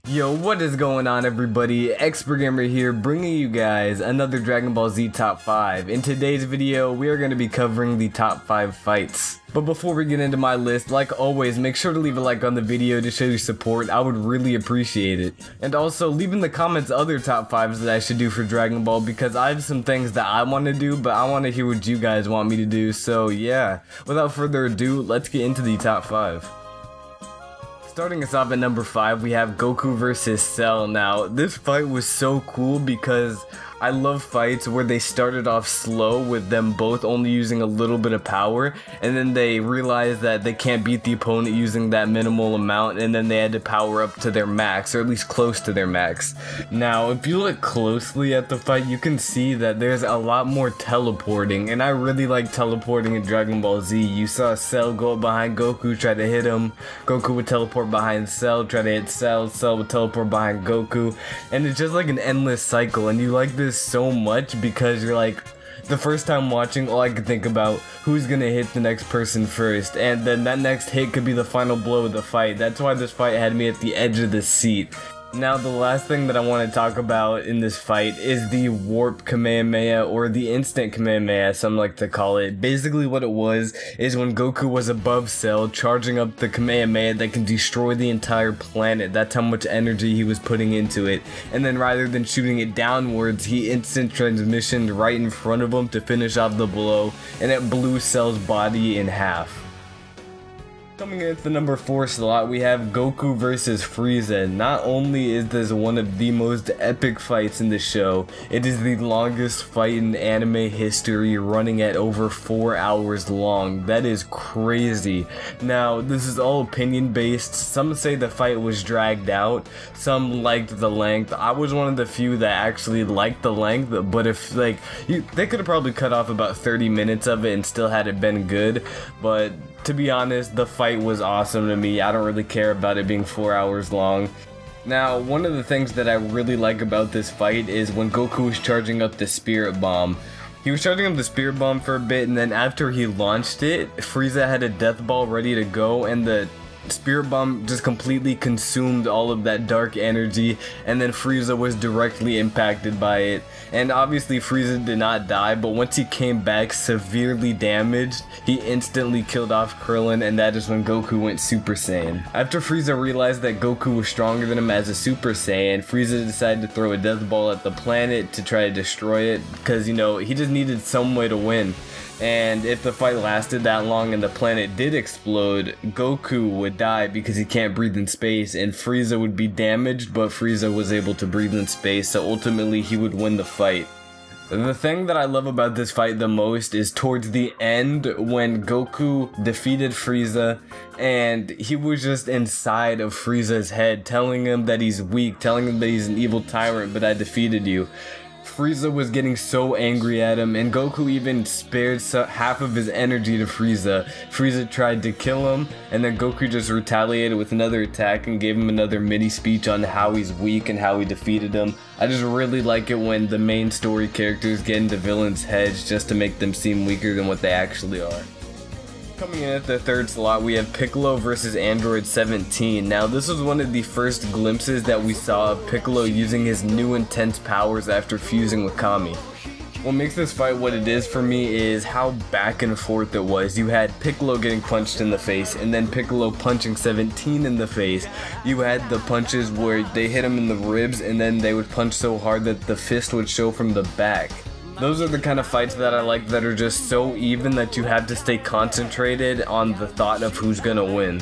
Yo, what is going on everybody? XpertGamer here, bringing you guys another Dragon Ball Z Top 5. In today's video, we are going to be covering the top 5 fights. But before we get into my list, like always, make sure to leave a like on the video to show your support. I would really appreciate it. And also, leave in the comments other top 5s that I should do for Dragon Ball, because I have some things that I want to do, but I want to hear what you guys want me to do. So yeah, without further ado, let's get into the top 5. Starting us off at number 5, we have Goku versus Cell. Now, this fight was so cool because I love fights where they started off slow with them both only using a little bit of power, and then they realized that they can't beat the opponent using that minimal amount, and then they had to power up to their max, or at least close to their max. Now, if you look closely at the fight, you can see that there's a lot more teleporting, and I really like teleporting in Dragon Ball Z. You saw Cell go up behind Goku, try to hit him. Goku would teleport behind Cell, try to hit Cell. Cell would teleport behind Goku, and it's just like an endless cycle, and you like this so much because you're like, the first time watching, all I could think about who's gonna hit the next person first, and then that next hit could be the final blow of the fight. That's why this fight had me at the edge of the seat. Now, the last thing that I want to talk about in this fight is the Warp Kamehameha, or the Instant Kamehameha, some like to call it. Basically what it was is when Goku was above Cell, charging up the Kamehameha that can destroy the entire planet. That's how much energy he was putting into it. And then rather than shooting it downwards, he instant transmissioned right in front of him to finish off the blow, and it blew Cell's body in half. Coming in at the number 4 slot, we have Goku versus Frieza. Not only is this one of the most epic fights in the show, it is the longest fight in anime history, running at over 4 hours long. That is crazy. Now, this is all opinion based. Some say the fight was dragged out, some liked the length. I was one of the few that actually liked the length, but if they could have probably cut off about 30 minutes of it and still had it been good. But to be honest, the fight was awesome to me. I don't really care about it being 4 hours long. Now, one of the things that I really like about this fight is when Goku was charging up the Spirit Bomb. He was charging up the Spirit Bomb for a bit, and then after he launched it, Frieza had a Death Ball ready to go, and the Spirit Bomb just completely consumed all of that dark energy, and then Frieza was directly impacted by it. And obviously Frieza did not die, but once he came back severely damaged, he instantly killed off Krillin, and that is when Goku went Super Saiyan. After Frieza realized that Goku was stronger than him as a Super Saiyan, Frieza decided to throw a Death Ball at the planet to try to destroy it, because, you know, he just needed some way to win. And if the fight lasted that long and the planet did explode, Goku would die because he can't breathe in space, and Frieza would be damaged, but Frieza was able to breathe in space, so ultimately he would win the fight. The thing that I love about this fight the most is towards the end when Goku defeated Frieza and he was just inside of Frieza's head, telling him that he's weak, telling him that he's an evil tyrant, but I defeated you. Frieza was getting so angry at him, and Goku even spared half of his energy to Frieza. Frieza tried to kill him, and then Goku just retaliated with another attack and gave him another mini speech on how he's weak and how he defeated him. I just really like it when the main story characters get into villains' heads just to make them seem weaker than what they actually are. Coming in at the 3rd slot, we have Piccolo versus Android 17. Now, this was one of the first glimpses that we saw of Piccolo using his new intense powers after fusing with Kami. What makes this fight what it is for me is how back and forth it was. You had Piccolo getting punched in the face, and then Piccolo punching 17 in the face. You had the punches where they hit him in the ribs, and then they would punch so hard that the fist would show from the back. Those are the kind of fights that I like, that are just so even that you have to stay concentrated on the thought of who's gonna win.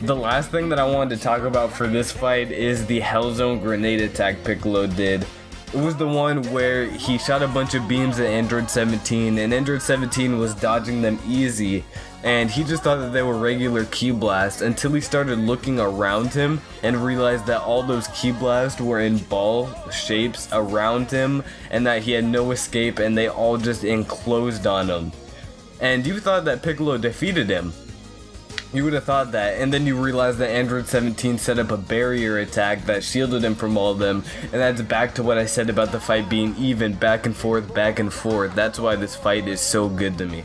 The last thing that I wanted to talk about for this fight is the Hell Zone grenade attack Piccolo did. It was the one where he shot a bunch of beams at Android 17, and Android 17 was dodging them easy, and he just thought that they were regular ki blasts until he started looking around him and realized that all those ki blasts were in ball shapes around him, and that he had no escape, and they all just enclosed on him. And you thought that Piccolo defeated him. You would have thought that, and then you realize that Android 17 set up a barrier attack that shielded him from all of them, and that's back to what I said about the fight being even, back and forth, back and forth. That's why this fight is so good to me.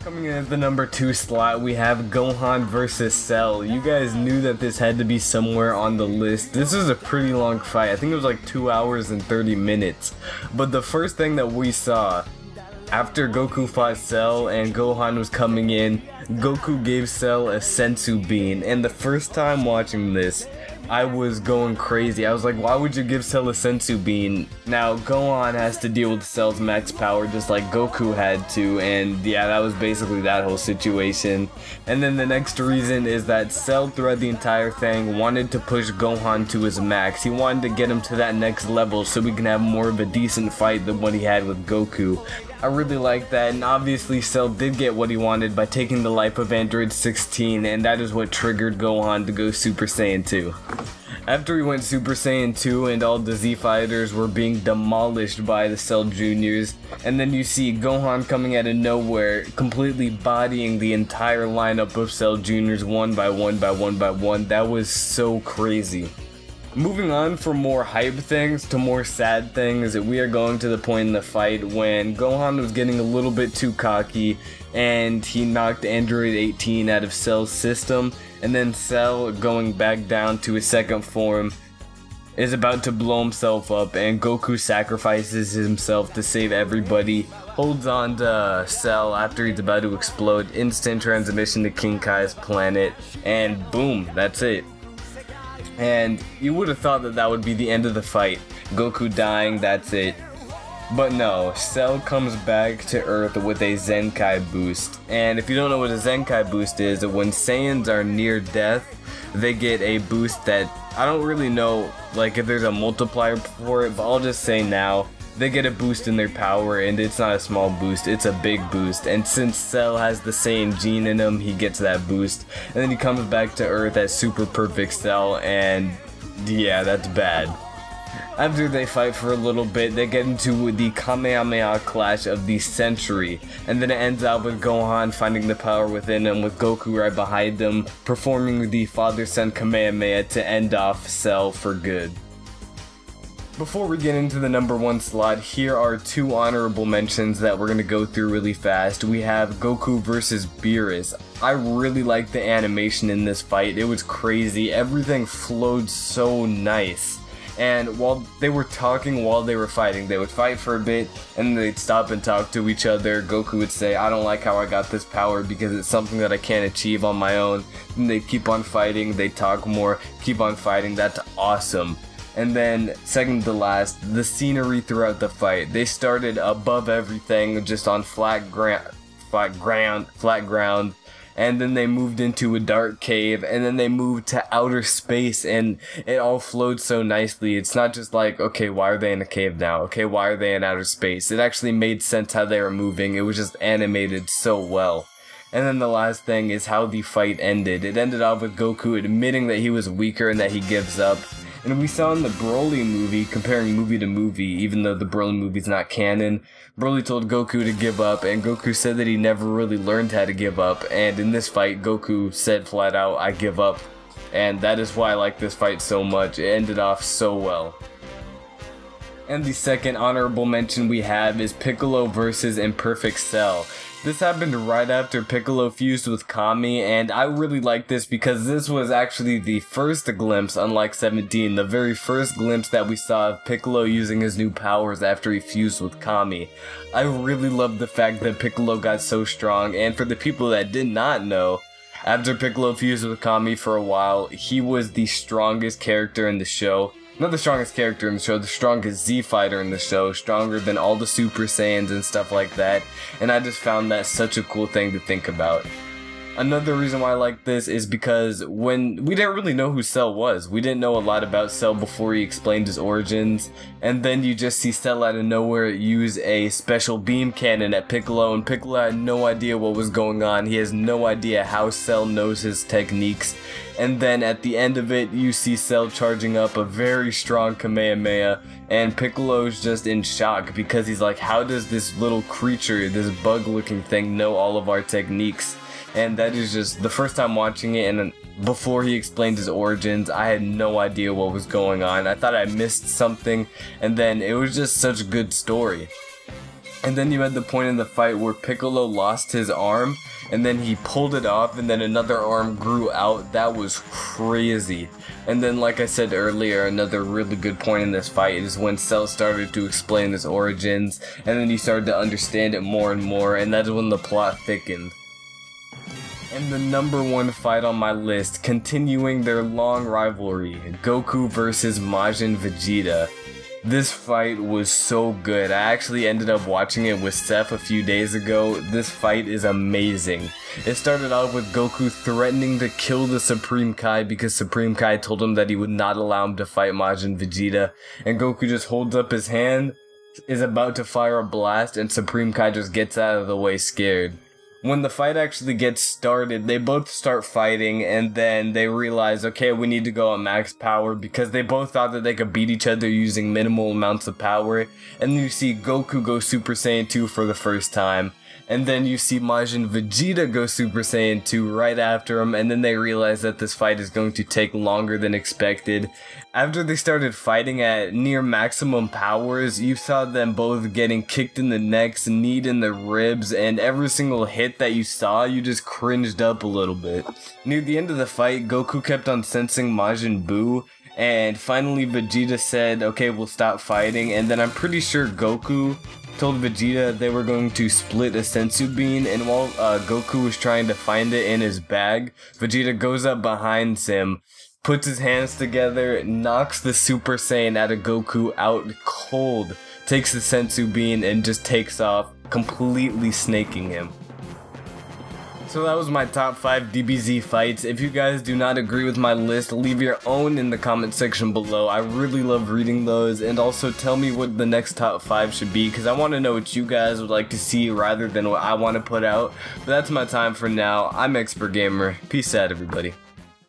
Coming in at the number 2 slot, we have Gohan versus Cell. You guys knew that this had to be somewhere on the list. This is a pretty long fight. I think it was like 2 hours and 30 minutes. But the first thing that we saw, after Goku fought Cell and Gohan was coming in, Goku gave Cell a sensu bean. And the first time watching this, I was going crazy. I was like, why would you give Cell a sensu bean? Now, Gohan has to deal with Cell's max power just like Goku had to, and yeah, that was basically that whole situation. And then the next reason is that Cell throughout the entire thing wanted to push Gohan to his max. He wanted to get him to that next level so we can have more of a decent fight than what he had with Goku. I really like that, and obviously Cell did get what he wanted by taking the life of Android 16, and that is what triggered Gohan to go Super Saiyan 2. After he went Super Saiyan 2 and all the Z fighters were being demolished by the Cell Juniors, and then you see Gohan coming out of nowhere, completely bodying the entire lineup of Cell Juniors one by one by one by one. That was so crazy. Moving on from more hype things to more sad things, we are going to the point in the fight when Gohan was getting a little bit too cocky and he knocked Android 18 out of Cell's system, and then Cell, going back down to his second form, is about to blow himself up, and Goku sacrifices himself to save everybody, holds on to Cell after he's about to explode, instant transmission to King Kai's planet, and boom, that's it. And you would have thought that that would be the end of the fight. Goku dying, that's it. But no, Cell comes back to Earth with a Zenkai boost. And if you don't know what a Zenkai boost is, when Saiyans are near death, they get a boost that, I don't really know like if there's a multiplier for it, but I'll just say now, they get a boost in their power, and it's not a small boost, it's a big boost. And since Cell has the same gene in him, he gets that boost. And then he comes back to Earth as Super Perfect Cell, and yeah, that's bad. After they fight for a little bit, they get into the Kamehameha clash of the century, and then it ends out with Gohan finding the power within him with Goku right behind him, performing the father-son Kamehameha to end off Cell for good. Before we get into the number 1 slot, here are 2 honorable mentions that we're going to go through really fast. We have Goku versus Beerus. I really liked the animation in this fight. It was crazy. Everything flowed so nice. And while they were talking while they were fighting, they would fight for a bit and they'd stop and talk to each other. Goku would say, I don't like how I got this power because it's something that I can't achieve on my own. And they'd keep on fighting, they'd talk more, keep on fighting. That's awesome. And then, second to last, the scenery throughout the fight. They started above everything, just on flat ground, and then they moved into a dark cave, and then they moved to outer space, and it all flowed so nicely. It's not just like, okay, why are they in a cave now? Okay, why are they in outer space? It actually made sense how they were moving. It was just animated so well. And then the last thing is how the fight ended. It ended off with Goku admitting that he was weaker and that he gives up. And we saw in the Broly movie, comparing movie to movie, even though the Broly movie's not canon, Broly told Goku to give up, and Goku said that he never really learned how to give up, and in this fight, Goku said flat out, I give up. And that is why I like this fight so much. It ended off so well. And the second honorable mention we have is Piccolo versus Imperfect Cell. This happened right after Piccolo fused with Kami, and I really like this because this was actually the first glimpse, unlike 17, the very first glimpse that we saw of Piccolo using his new powers after he fused with Kami. I really love the fact that Piccolo got so strong, and for the people that did not know, after Piccolo fused with Kami for a while, he was the strongest character in the show. Not the strongest character in the show, the strongest Z fighter in the show, stronger than all the Super Saiyans and stuff like that, and I just found that such a cool thing to think about. Another reason why I like this is because when we didn't really know who Cell was. We didn't know a lot about Cell before he explained his origins, and then you just see Cell out of nowhere use a special beam cannon at Piccolo, and Piccolo had no idea what was going on. He has no idea how Cell knows his techniques, and then at the end of it you see Cell charging up a very strong Kamehameha, and Piccolo's just in shock because he's like, how does this little creature, this bug looking thing, know all of our techniques? And that is just the first time watching it, and before he explained his origins, I had no idea what was going on. I thought I missed something, and then it was just such a good story. And then you had the point in the fight where Piccolo lost his arm, and then he pulled it off, and then another arm grew out. That was crazy. And then, like I said earlier, another really good point in this fight is when Cell started to explain his origins, and then you started to understand it more and more, and that's when the plot thickened. And the number one fight on my list, continuing their long rivalry, Goku versus Majin Vegeta. This fight was so good. I actually ended up watching it with Seth a few days ago. This fight is amazing. It started off with Goku threatening to kill the Supreme Kai because Supreme Kai told him that he would not allow him to fight Majin Vegeta. And Goku just holds up his hand, is about to fire a blast, and Supreme Kai just gets out of the way scared. When the fight actually gets started, they both start fighting, and then they realize, okay, we need to go at max power, because they both thought that they could beat each other using minimal amounts of power. And then you see Goku go Super Saiyan 2 for the first time, and then you see Majin Vegeta go Super Saiyan 2 right after him, and then they realize that this fight is going to take longer than expected. After they started fighting at near maximum powers, you saw them both getting kicked in the necks, kneed in the ribs, and every single hit that you saw, you just cringed up a little bit. Near the end of the fight, Goku kept on sensing Majin Buu, and finally Vegeta said, okay, we'll stop fighting, and then I'm pretty sure Goku told Vegeta they were going to split a sensu bean, and while Goku was trying to find it in his bag, Vegeta goes up behind him, puts his hands together, knocks the Super Saiyan out of Goku out cold, takes the sensu bean, and just takes off, completely snaking him. So that was my top 5 DBZ fights. If you guys do not agree with my list, leave your own in the comment section below. I really love reading those, and also tell me what the next top 5 should be, because I want to know what you guys would like to see rather than what I want to put out. But that's my time for now. I'm XpertGamer. Peace out, everybody.